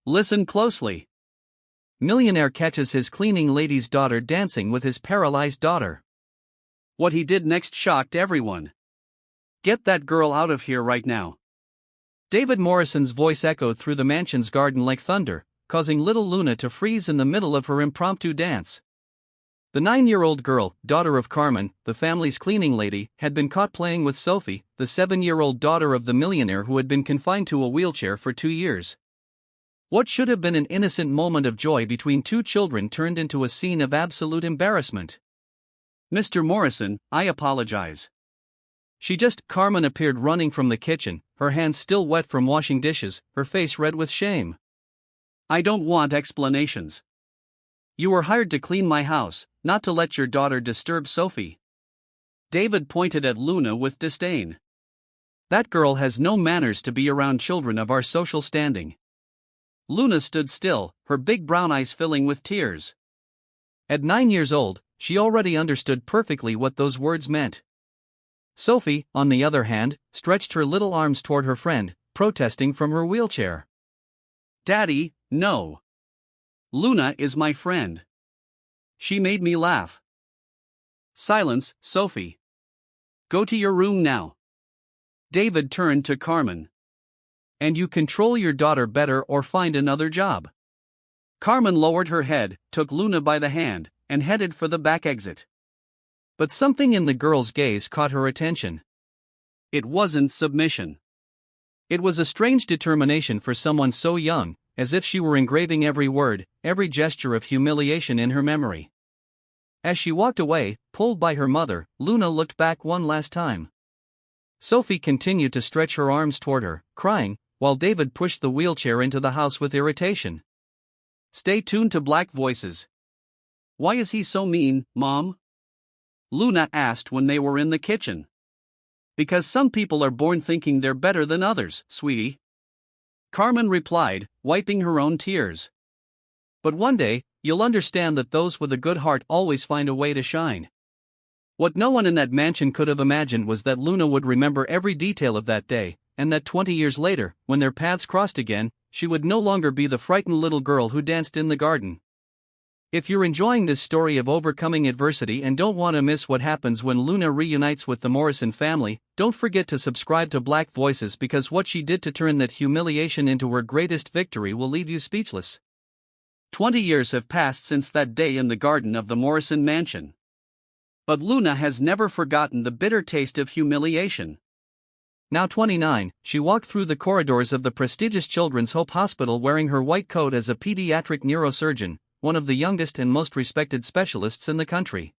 Listen closely. Millionaire catches his cleaning lady's daughter dancing with his paralyzed daughter. What he did next shocked everyone. Get that girl out of here right now. David Morrison's voice echoed through the mansion's garden like thunder, causing little Luna to freeze in the middle of her impromptu dance. The 9-year-old girl, daughter of Carmen, the family's cleaning lady, had been caught playing with Sophie, the 7-year-old daughter of the millionaire who had been confined to a wheelchair for 2 years. What should have been an innocent moment of joy between two children turned into a scene of absolute embarrassment. Mr. Morrison, I apologize. Carmen appeared running from the kitchen, her hands still wet from washing dishes, her face red with shame. I don't want explanations. You were hired to clean my house, not to let your daughter disturb Sophie. David pointed at Luna with disdain. That girl has no manners to be around children of our social standing. Luna stood still, her big brown eyes filling with tears. At 9 years old, she already understood perfectly what those words meant. Sophie, on the other hand, stretched her little arms toward her friend, protesting from her wheelchair. Daddy, no. Luna is my friend. She made me laugh. Silence, Sophie. Go to your room now. David turned to Carmen. And you control your daughter better or find another job. Carmen lowered her head, took Luna by the hand, and headed for the back exit. But something in the girl's gaze caught her attention. It wasn't submission. It was a strange determination for someone so young, as if she were engraving every word, every gesture of humiliation in her memory. As she walked away, pulled by her mother, Luna looked back one last time. Sophie continued to stretch her arms toward her, crying, while David pushed the wheelchair into the house with irritation. Stay tuned to Black Voices. Why is he so mean, Mom? Luna asked when they were in the kitchen. Because some people are born thinking they're better than others, sweetie. Carmen replied, wiping her own tears. But one day, you'll understand that those with a good heart always find a way to shine. What no one in that mansion could have imagined was that Luna would remember every detail of that day, and that 20 years later, when their paths crossed again, she would no longer be the frightened little girl who danced in the garden. If you're enjoying this story of overcoming adversity and don't want to miss what happens when Luna reunites with the Morrison family, don't forget to subscribe to Black Voices, because what she did to turn that humiliation into her greatest victory will leave you speechless. 20 years have passed since that day in the garden of the Morrison mansion. But Luna has never forgotten the bitter taste of humiliation. Now 29, she walked through the corridors of the prestigious Children's Hope Hospital wearing her white coat as a pediatric neurosurgeon, one of the youngest and most respected specialists in the country.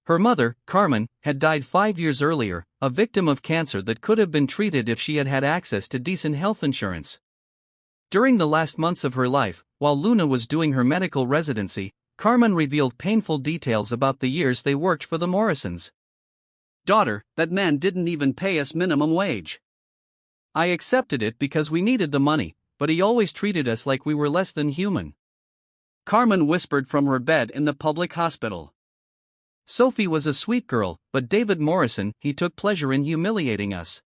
Her mother, Carmen, had died 5 years earlier, a victim of cancer that could have been treated if she had had access to decent health insurance. During the last months of her life, while Luna was doing her medical residency, Carmen revealed painful details about the years they worked for the Morrisons. Daughter, that man didn't even pay us minimum wage. I accepted it because we needed the money, but he always treated us like we were less than human. Carmen whispered from her bed in the public hospital. Sophie was a sweet girl, but David Morrison, he took pleasure in humiliating us.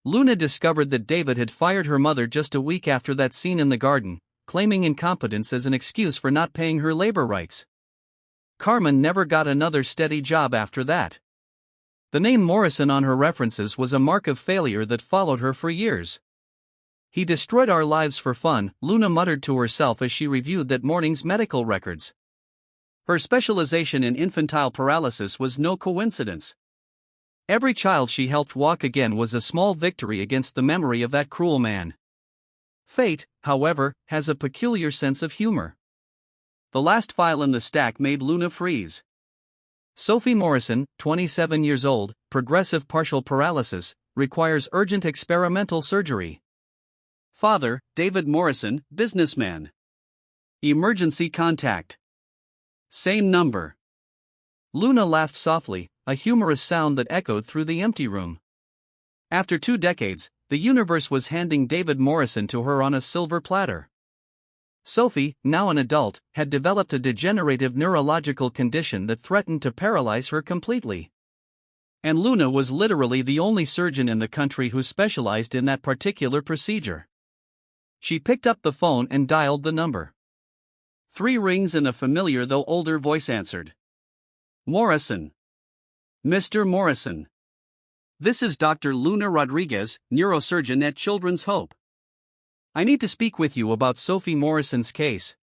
Luna discovered that David had fired her mother just a week after that scene in the garden, claiming incompetence as an excuse for not paying her labor rights. Carmen never got another steady job after that. The name Morrison on her references was a mark of failure that followed her for years. He destroyed our lives for fun, Luna muttered to herself as she reviewed that morning's medical records. Her specialization in infantile paralysis was no coincidence. Every child she helped walk again was a small victory against the memory of that cruel man. Fate, however, has a peculiar sense of humor. The last file in the stack made Luna freeze. Sophie Morrison, 27 years old, progressive partial paralysis, requires urgent experimental surgery. Father, David Morrison, businessman. Emergency contact. Same number. Luna laughed softly, a humorous sound that echoed through the empty room. After 2 decades, the universe was handing David Morrison to her on a silver platter. Sophie, now an adult, had developed a degenerative neurological condition that threatened to paralyze her completely. And Luna was literally the only surgeon in the country who specialized in that particular procedure. She picked up the phone and dialed the number. 3 rings and a familiar though older voice answered. Morrison. Mr. Morrison. This is Dr. Luna Rodriguez, neurosurgeon at Children's Hope. I need to speak with you about Sophie Morrison's case.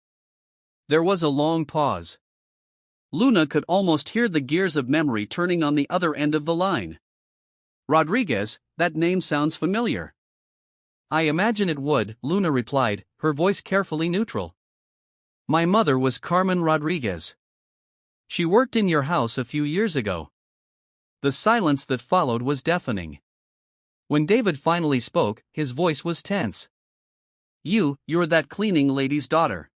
There was a long pause. Luna could almost hear the gears of memory turning on the other end of the line. Rodriguez, that name sounds familiar. I imagine it would, Luna replied, her voice carefully neutral. My mother was Carmen Rodriguez. She worked in your house a few years ago. The silence that followed was deafening. When David finally spoke, his voice was tense. You're that cleaning lady's daughter.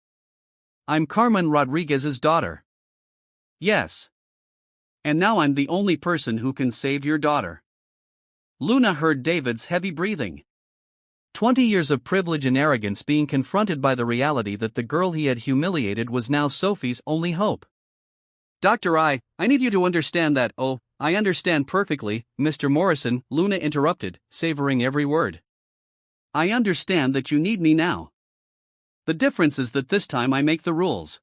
I'm Carmen Rodriguez's daughter. Yes. And now I'm the only person who can save your daughter. Luna heard David's heavy breathing. 20 years of privilege and arrogance being confronted by the reality that the girl he had humiliated was now Sophie's only hope. Doctor, I need you to understand that. Oh, I understand perfectly, Mr. Morrison, Luna interrupted, savoring every word. I understand that you need me now. The difference is that this time I make the rules.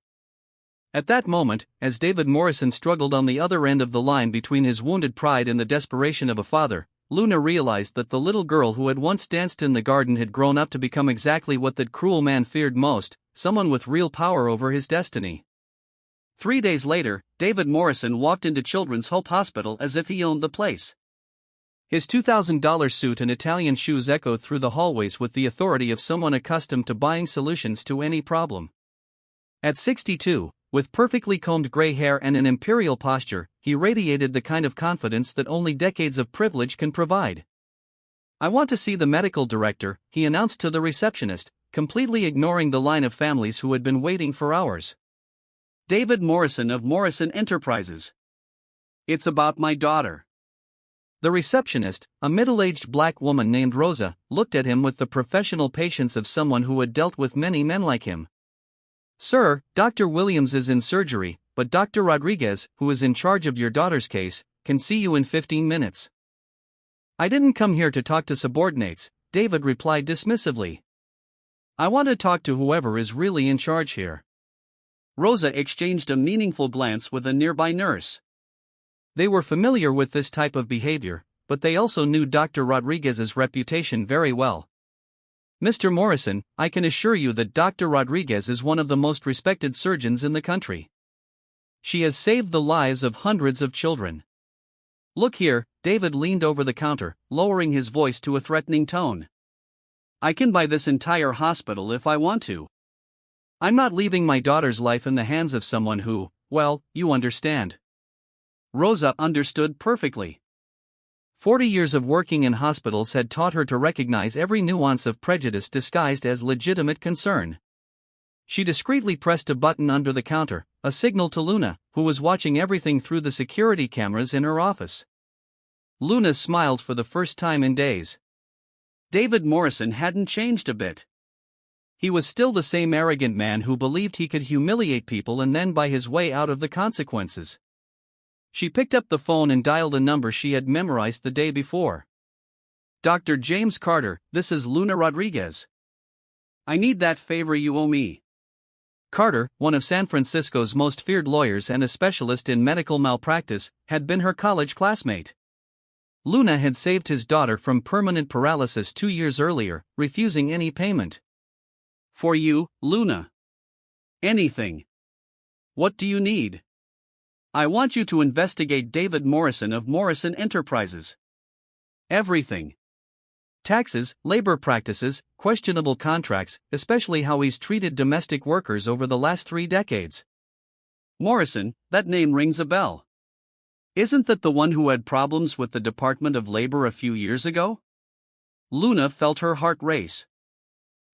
At that moment, as David Morrison struggled on the other end of the line between his wounded pride and the desperation of a father, Luna realized that the little girl who had once danced in the garden had grown up to become exactly what that cruel man feared most, someone with real power over his destiny. 3 days later, David Morrison walked into Children's Hope Hospital as if he owned the place. His $2,000 suit and Italian shoes echoed through the hallways with the authority of someone accustomed to buying solutions to any problem. At 62, with perfectly combed gray hair and an imperial posture, he radiated the kind of confidence that only decades of privilege can provide. I want to see the medical director, he announced to the receptionist, completely ignoring the line of families who had been waiting for hours. David Morrison of Morrison Enterprises. It's about my daughter. The receptionist, a middle-aged black woman named Rosa, looked at him with the professional patience of someone who had dealt with many men like him. Sir, Dr. Williams is in surgery, but Dr. Rodriguez, who is in charge of your daughter's case, can see you in 15 minutes. I didn't come here to talk to subordinates, David replied dismissively. I want to talk to whoever is really in charge here. Rosa exchanged a meaningful glance with a nearby nurse. They were familiar with this type of behavior, but they also knew Dr. Rodriguez's reputation very well. Mr. Morrison, I can assure you that Dr. Rodriguez is one of the most respected surgeons in the country. She has saved the lives of hundreds of children. Look here, David leaned over the counter, lowering his voice to a threatening tone. I can buy this entire hospital if I want to. I'm not leaving my daughter's life in the hands of someone who, well, you understand. Rosa understood perfectly. 40 years of working in hospitals had taught her to recognize every nuance of prejudice disguised as legitimate concern. She discreetly pressed a button under the counter, a signal to Luna, who was watching everything through the security cameras in her office. Luna smiled for the first time in days. David Morrison hadn't changed a bit. He was still the same arrogant man who believed he could humiliate people and then buy his way out of the consequences. She picked up the phone and dialed a number she had memorized the day before. Dr. James Carter, this is Luna Rodriguez. I need that favor you owe me. Carter, one of San Francisco's most feared lawyers and a specialist in medical malpractice, had been her college classmate. Luna had saved his daughter from permanent paralysis 2 years earlier, refusing any payment. For you, Luna. Anything. What do you need? I want you to investigate David Morrison of Morrison Enterprises. Everything. Taxes, labor practices, questionable contracts, especially how he's treated domestic workers over the last 3 decades. Morrison, that name rings a bell. Isn't that the one who had problems with the Department of Labor a few years ago? Luna felt her heart race.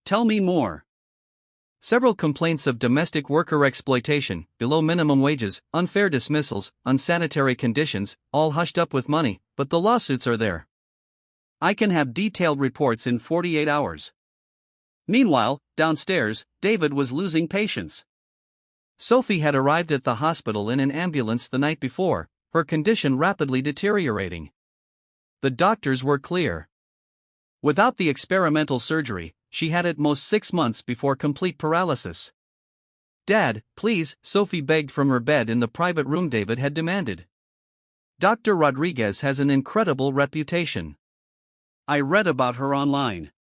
Tell me more. Several complaints of domestic worker exploitation, below minimum wages, unfair dismissals, unsanitary conditions, all hushed up with money, but the lawsuits are there. I can have detailed reports in 48 hours. Meanwhile, downstairs, David was losing patience. Sophie had arrived at the hospital in an ambulance the night before, her condition rapidly deteriorating. The doctors were clear. Without the experimental surgery, she had at most 6 months before complete paralysis. "Dad, please," Sophie begged from her bed in the private room David had demanded. "Dr. Rodriguez has an incredible reputation. I read about her online.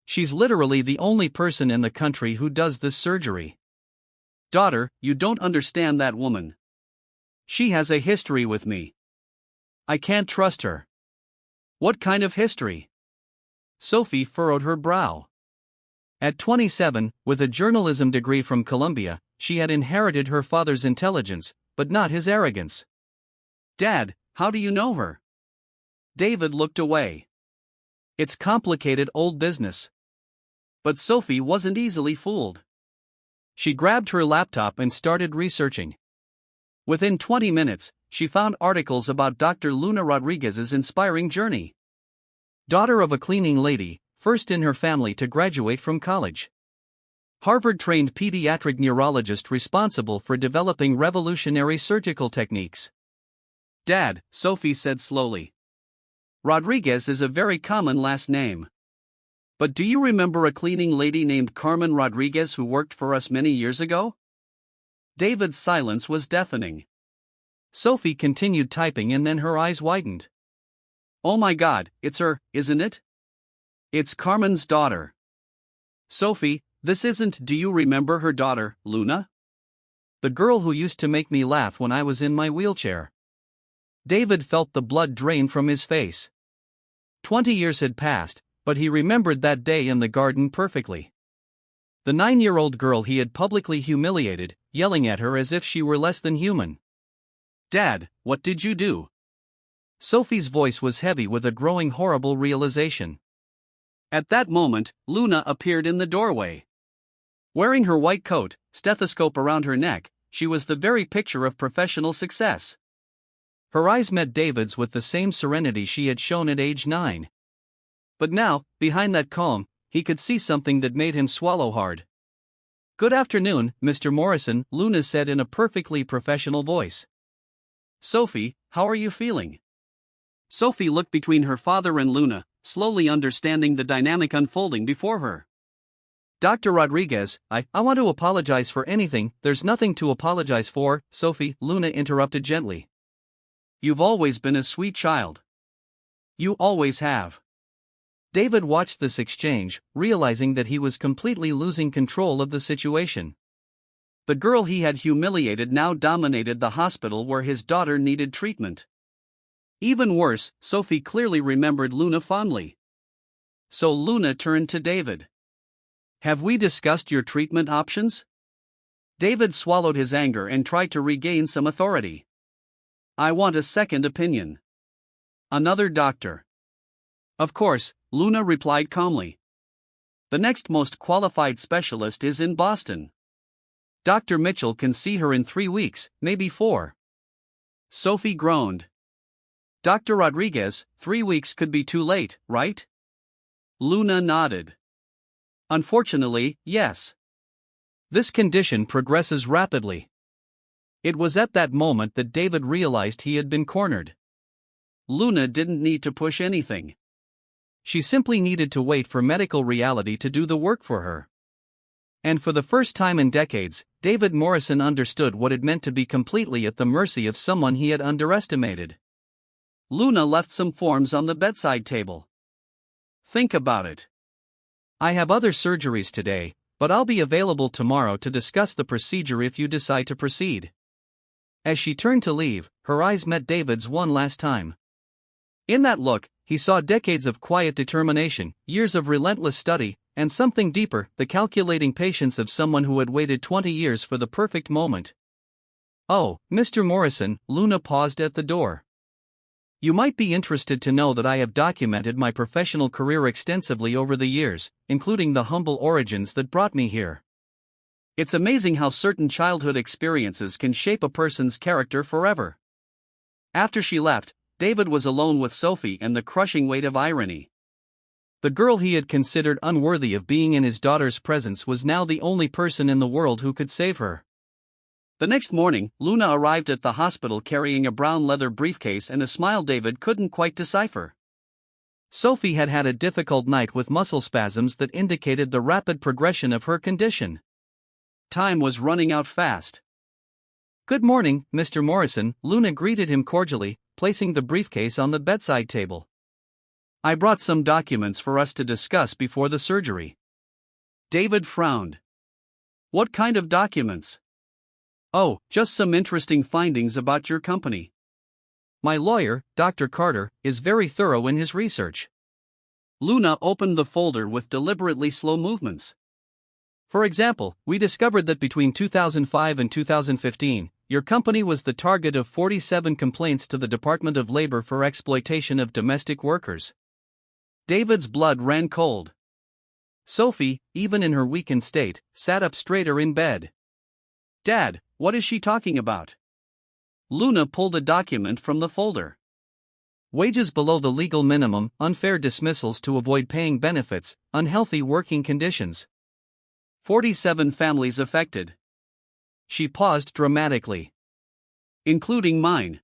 She's literally the only person in the country who does this surgery. Daughter, you don't understand that woman. She has a history with me. I can't trust her." "What kind of history?" Sophie furrowed her brow. At 27, with a journalism degree from Columbia, she had inherited her father's intelligence, but not his arrogance. "Dad, how do you know her?" David looked away. "It's complicated old business." But Sophie wasn't easily fooled. She grabbed her laptop and started researching. Within 20 minutes, she found articles about Dr. Luna Rodriguez's inspiring journey. Daughter of a cleaning lady, first in her family to graduate from college. Harvard-trained pediatric neurologist responsible for developing revolutionary surgical techniques. "Dad," Sophie said slowly, "Rodriguez is a very common last name. But do you remember a cleaning lady named Carmen Rodriguez who worked for us many years ago?" David's silence was deafening. Sophie continued typing and then her eyes widened. "Oh my God, it's her, isn't it? It's Carmen's daughter." "Sophie, this isn't. Do you remember her daughter, Luna? The girl who used to make me laugh when I was in my wheelchair." David felt the blood drain from his face. 20 years had passed, but he remembered that day in the garden perfectly. The 9-year-old girl he had publicly humiliated, yelling at her as if she were less than human. "Dad, what did you do?" Sophie's voice was heavy with a growing horrible realization. At that moment, Luna appeared in the doorway. Wearing her white coat, stethoscope around her neck, she was the very picture of professional success. Her eyes met David's with the same serenity she had shown at age 9. But now, behind that calm, he could see something that made him swallow hard. "Good afternoon, Mr. Morrison," Luna said in a perfectly professional voice. "Sophie, how are you feeling?" Sophie looked between her father and Luna, slowly understanding the dynamic unfolding before her. "Dr. Rodriguez, I want to apologize for anything." "There's nothing to apologize for, Sophie," Luna interrupted gently. "You've always been a sweet child. You always have." David watched this exchange, realizing that he was completely losing control of the situation. The girl he had humiliated now dominated the hospital where his daughter needed treatment. Even worse, Sophie clearly remembered Luna fondly. So Luna turned to David. "Have we discussed your treatment options?" David swallowed his anger and tried to regain some authority. "I want a second opinion. Another doctor." "Of course," Luna replied calmly. "The next most qualified specialist is in Boston. Dr. Mitchell can see her in 3 weeks, maybe 4. Sophie groaned. "Dr. Rodriguez, 3 weeks could be too late, right?" Luna nodded. "Unfortunately, yes. This condition progresses rapidly." It was at that moment that David realized he had been cornered. Luna didn't need to push anything. She simply needed to wait for medical reality to do the work for her. And for the first time in decades, David Morrison understood what it meant to be completely at the mercy of someone he had underestimated. Luna left some forms on the bedside table. "Think about it. I have other surgeries today, but I'll be available tomorrow to discuss the procedure if you decide to proceed." As she turned to leave, her eyes met David's one last time. In that look, he saw decades of quiet determination, years of relentless study, and something deeper, the calculating patience of someone who had waited 20 years for the perfect moment. "Oh, Mr. Morrison," Luna paused at the door. "You might be interested to know that I have documented my professional career extensively over the years, including the humble origins that brought me here. It's amazing how certain childhood experiences can shape a person's character forever." After she left, David was alone with Sophie and the crushing weight of irony. The girl he had considered unworthy of being in his daughter's presence was now the only person in the world who could save her. The next morning, Luna arrived at the hospital carrying a brown leather briefcase and a smile David couldn't quite decipher. Sophie had had a difficult night with muscle spasms that indicated the rapid progression of her condition. Time was running out fast. "Good morning, Mr. Morrison," Luna greeted him cordially, placing the briefcase on the bedside table. "I brought some documents for us to discuss before the surgery." David frowned. "What kind of documents?" "Oh, just some interesting findings about your company. My lawyer, Dr. Carter, is very thorough in his research." Luna opened the folder with deliberately slow movements. "For example, we discovered that between 2005 and 2015, your company was the target of 47 complaints to the Department of Labor for exploitation of domestic workers." David's blood ran cold. Sophie, even in her weakened state, sat up straighter in bed. "Dad, what is she talking about?" Luna pulled a document from the folder. "Wages below the legal minimum, unfair dismissals to avoid paying benefits, unhealthy working conditions. 47 families affected." She paused dramatically. "Including mine."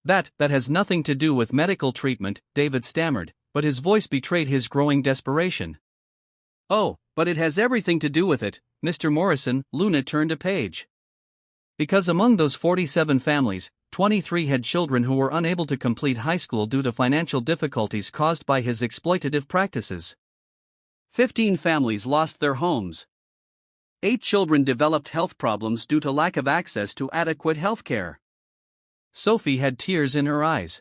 That has nothing to do with medical treatment," David stammered, but his voice betrayed his growing desperation. "Oh, but it has everything to do with it, Mr. Morrison." Luna turned a page. "Because among those 47 families, 23 had children who were unable to complete high school due to financial difficulties caused by his exploitative practices. 15 families lost their homes. 8 children developed health problems due to lack of access to adequate health care." Sophie had tears in her eyes.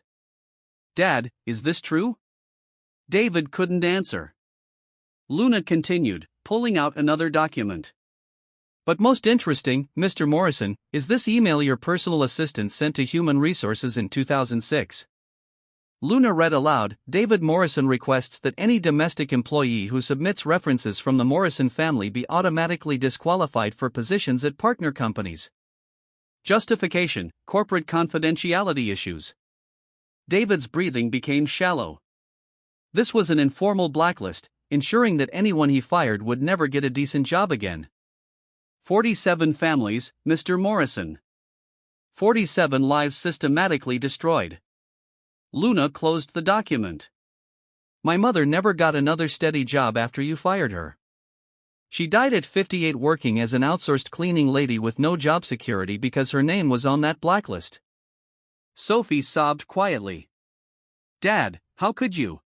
"Dad, is this true?" David couldn't answer. Luna continued, pulling out another document. "But most interesting, Mr. Morrison, is this email your personal assistant sent to Human Resources in 2006. Luna read aloud, "David Morrison requests that any domestic employee who submits references from the Morrison family be automatically disqualified for positions at partner companies. Justification: corporate confidentiality issues." David's breathing became shallow. This was an informal blacklist, ensuring that anyone he fired would never get a decent job again. 47 families, Mr. Morrison. 47 lives systematically destroyed. Luna closed the document. "My mother never got another steady job after you fired her. She died at 58 working as an outsourced cleaning lady with no job security because her name was on that blacklist." Sophie sobbed quietly. "Dad, how could you?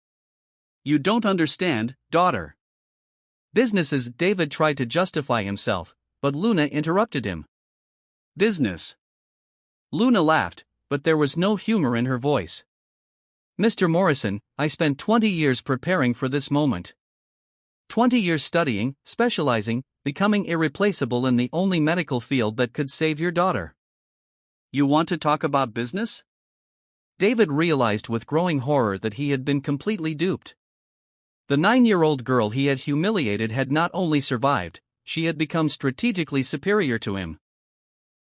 You don't understand, daughter." "Businesses," David tried to justify himself, but Luna interrupted him. "Business." Luna laughed, but there was no humor in her voice. "Mr. Morrison, I spent 20 years preparing for this moment. 20 years studying, specializing, becoming irreplaceable in the only medical field that could save your daughter. You want to talk about business?" David realized with growing horror that he had been completely duped. The 9-year-old girl he had humiliated had not only survived, she had become strategically superior to him.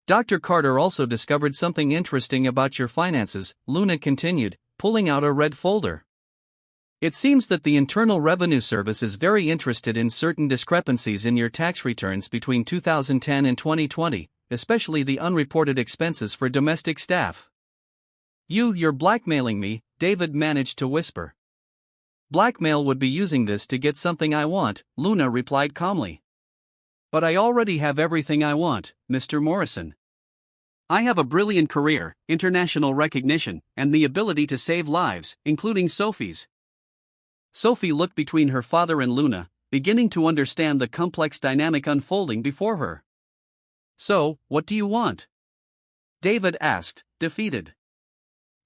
"Dr. Carter also discovered something interesting about your finances," Luna continued, pulling out a red folder. "It seems that the Internal Revenue Service is very interested in certain discrepancies in your tax returns between 2010 and 2020, especially the unreported expenses for domestic staff." You're blackmailing me," David managed to whisper. "Blackmail would be using this to get something I want," Luna replied calmly. "But I already have everything I want, Mr. Morrison. I have a brilliant career, international recognition, and the ability to save lives, including Sophie's." Sophie looked between her father and Luna, beginning to understand the complex dynamic unfolding before her. "So, what do you want?" David asked, defeated.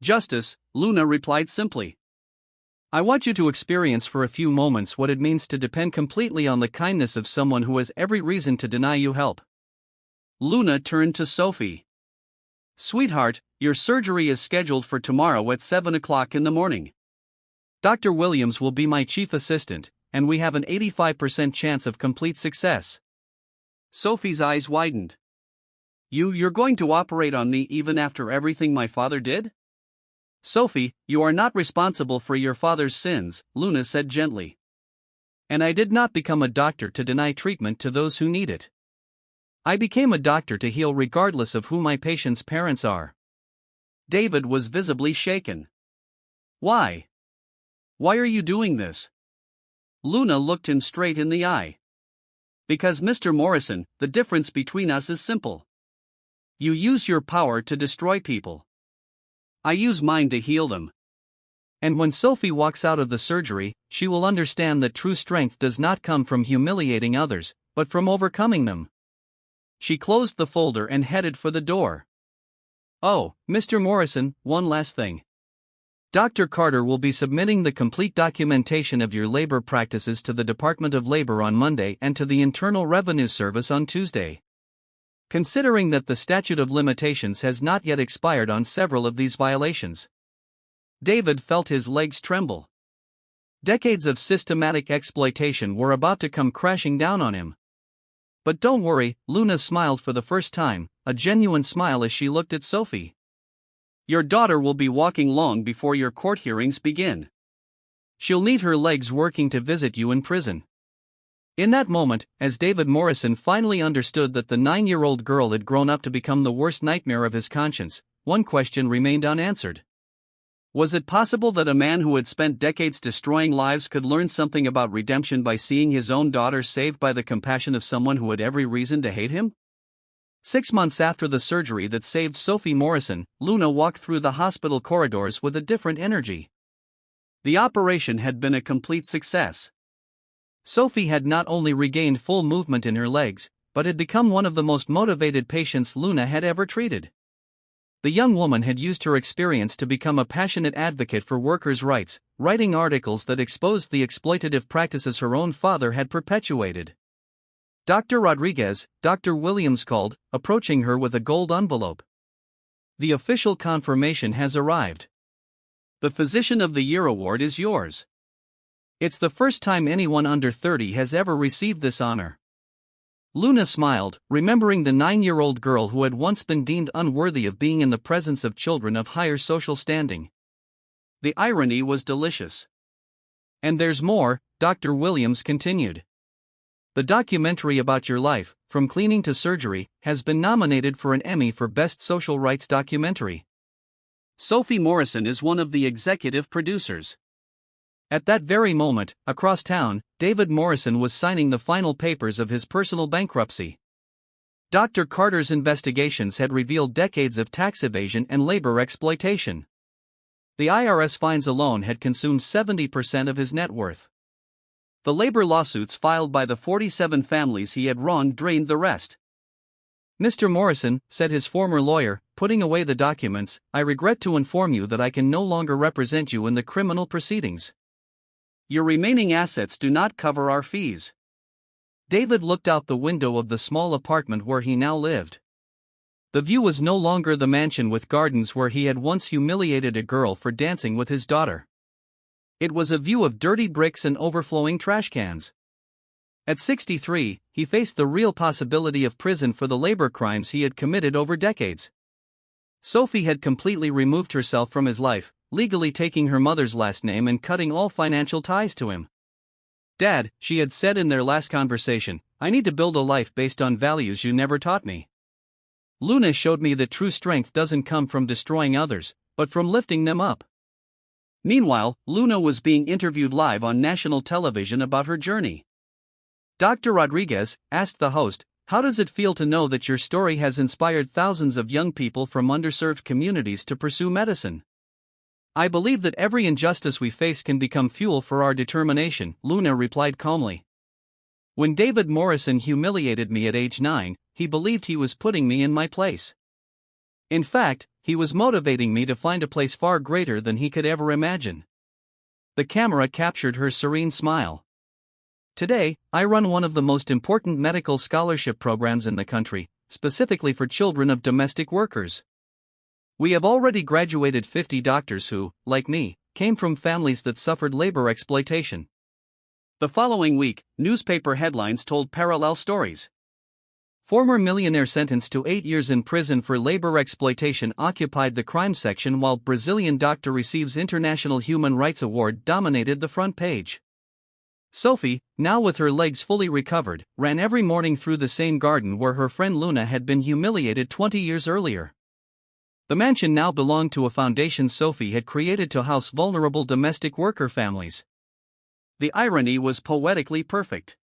"Justice," Luna replied simply. "I want you to experience for a few moments what it means to depend completely on the kindness of someone who has every reason to deny you help." Luna turned to Sophie. "Sweetheart, your surgery is scheduled for tomorrow at 7 o'clock in the morning. Dr. Williams will be my chief assistant, and we have an 85% chance of complete success." Sophie's eyes widened. You're going to operate on me even after everything my father did?" "Sophie, you are not responsible for your father's sins," Luna said gently. "And I did not become a doctor to deny treatment to those who need it. I became a doctor to heal regardless of who my patient's parents are." David was visibly shaken. "Why? Why are you doing this? Luna looked him straight in the eye. Because, Mr. Morrison, the difference between us is simple. You use your power to destroy people. I use mine to heal them. And when Sophie walks out of the surgery, she will understand that true strength does not come from humiliating others, but from overcoming them. She closed the folder and headed for the door. Oh, Mr. Morrison, one last thing. Dr. Carter will be submitting the complete documentation of your labor practices to the Department of Labor on Monday and to the Internal Revenue Service on Tuesday. Considering that the statute of limitations has not yet expired on several of these violations. David felt his legs tremble. Decades of systematic exploitation were about to come crashing down on him. But don't worry, Luna smiled for the first time, a genuine smile as she looked at Sophie. Your daughter will be walking long before your court hearings begin. She'll need her legs working to visit you in prison. In that moment, as David Morrison finally understood that the 9-year-old girl had grown up to become the worst nightmare of his conscience, one question remained unanswered. Was it possible that a man who had spent decades destroying lives could learn something about redemption by seeing his own daughter saved by the compassion of someone who had every reason to hate him? 6 months after the surgery that saved Sophie Morrison, Luna walked through the hospital corridors with a different energy. The operation had been a complete success. Sophie had not only regained full movement in her legs, but had become one of the most motivated patients Luna had ever treated. The young woman had used her experience to become a passionate advocate for workers' rights, writing articles that exposed the exploitative practices her own father had perpetuated. Dr. Rodriguez, Dr. Williams called, approaching her with a gold envelope. The official confirmation has arrived. The Physician of the Year award is yours. It's the first time anyone under 30 has ever received this honor. Luna smiled, remembering the 9-year-old girl who had once been deemed unworthy of being in the presence of children of higher social standing. The irony was delicious. And there's more, Dr. Williams continued. The documentary about your life, from cleaning to surgery, has been nominated for an Emmy for Best Social Rights Documentary. Sophie Morrison is one of the executive producers. At that very moment, across town, David Morrison was signing the final papers of his personal bankruptcy. Dr. Carter's investigations had revealed decades of tax evasion and labor exploitation. The IRS fines alone had consumed 70% of his net worth. The labor lawsuits filed by the 47 families he had wronged drained the rest. Mr. Morrison, said his former lawyer, putting away the documents, I regret to inform you that I can no longer represent you in the criminal proceedings. Your remaining assets do not cover our fees. David looked out the window of the small apartment where he now lived. The view was no longer the mansion with gardens where he had once humiliated a girl for dancing with his daughter. It was a view of dirty bricks and overflowing trash cans. At 63, he faced the real possibility of prison for the labor crimes he had committed over decades. Sophie had completely removed herself from his life, legally taking her mother's last name and cutting all financial ties to him. Dad, she had said in their last conversation, I need to build a life based on values you never taught me. Luna showed me that true strength doesn't come from destroying others, but from lifting them up. Meanwhile, Luna was being interviewed live on national television about her journey. Dr. Rodriguez asked the host, how does it feel to know that your story has inspired thousands of young people from underserved communities to pursue medicine? I believe that every injustice we face can become fuel for our determination, Luna replied calmly. When David Morrison humiliated me at age 9, he believed he was putting me in my place. In fact, he was motivating me to find a place far greater than he could ever imagine. The camera captured her serene smile. Today, I run one of the most important medical scholarship programs in the country, specifically for children of domestic workers. We have already graduated 50 doctors who, like me, came from families that suffered labor exploitation. The following week, newspaper headlines told parallel stories. Former millionaire sentenced to 8 years in prison for labor exploitation occupied the crime section, while Brazilian doctor receives International Human Rights Award dominated the front page. Sophie, now with her legs fully recovered, ran every morning through the same garden where her friend Luna had been humiliated 20 years earlier. The mansion now belonged to a foundation Sophie had created to house vulnerable domestic worker families. The irony was poetically perfect.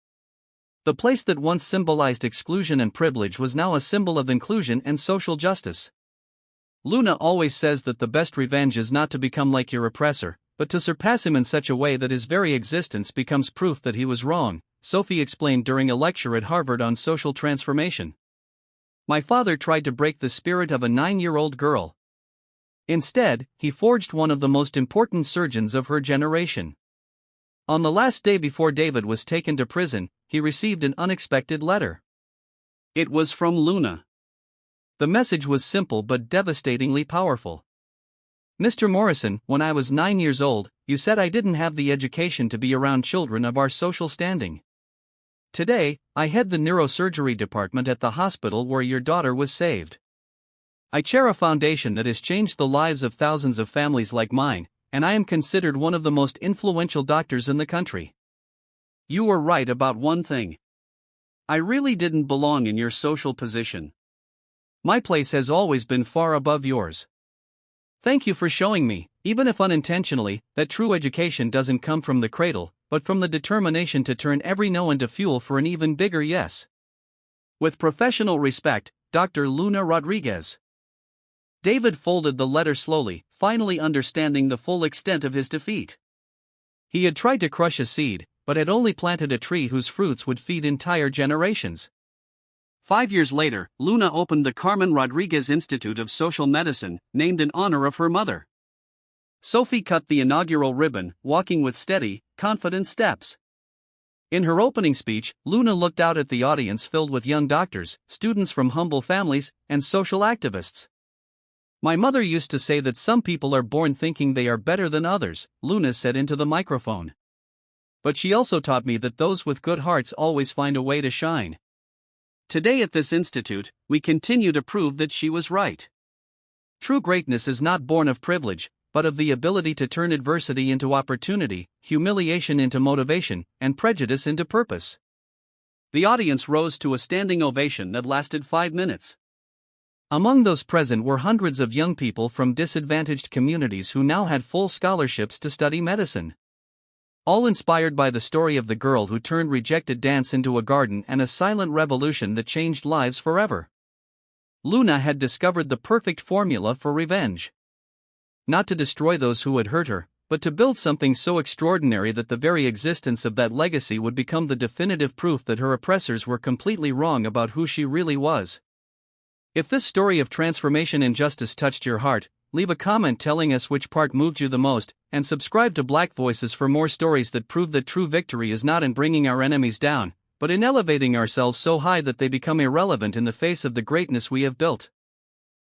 The place that once symbolized exclusion and privilege was now a symbol of inclusion and social justice. Luna always says that the best revenge is not to become like your oppressor, but to surpass him in such a way that his very existence becomes proof that he was wrong, Sophie explained during a lecture at Harvard on social transformation. My father tried to break the spirit of a 9-year-old girl. Instead, he forged one of the most important surgeons of her generation. On the last day before David was taken to prison, he received an unexpected letter. It was from Luna. The message was simple but devastatingly powerful. Mr. Morrison, when I was 9 years old, you said I didn't have the education to be around children of our social standing. Today, I head the neurosurgery department at the hospital where your daughter was saved. I chair a foundation that has changed the lives of thousands of families like mine, and I am considered one of the most influential doctors in the country. You were right about one thing. I really didn't belong in your social position. My place has always been far above yours. Thank you for showing me, even if unintentionally, that true education doesn't come from the cradle, but from the determination to turn every no into fuel for an even bigger yes. With professional respect, Dr. Luna Rodriguez. David folded the letter slowly, finally understanding the full extent of his defeat. He had tried to crush a seed, but had only planted a tree whose fruits would feed entire generations. 5 years later, Luna opened the Carmen Rodriguez Institute of Social Medicine, named in honor of her mother. Sophie cut the inaugural ribbon, walking with steady, confident steps. In her opening speech, Luna looked out at the audience filled with young doctors, students from humble families, and social activists. My mother used to say that some people are born thinking they are better than others, Luna said into the microphone. But she also taught me that those with good hearts always find a way to shine. Today at this institute, we continue to prove that she was right. True greatness is not born of privilege, but of the ability to turn adversity into opportunity, humiliation into motivation, and prejudice into purpose. The audience rose to a standing ovation that lasted 5 minutes. Among those present were hundreds of young people from disadvantaged communities who now had full scholarships to study medicine. All inspired by the story of the girl who turned rejected dance into a garden and a silent revolution that changed lives forever. Luna had discovered the perfect formula for revenge. Not to destroy those who had hurt her, but to build something so extraordinary that the very existence of that legacy would become the definitive proof that her oppressors were completely wrong about who she really was. If this story of transformation and justice touched your heart, leave a comment telling us which part moved you the most, and subscribe to Black Voices for more stories that prove that true victory is not in bringing our enemies down, but in elevating ourselves so high that they become irrelevant in the face of the greatness we have built.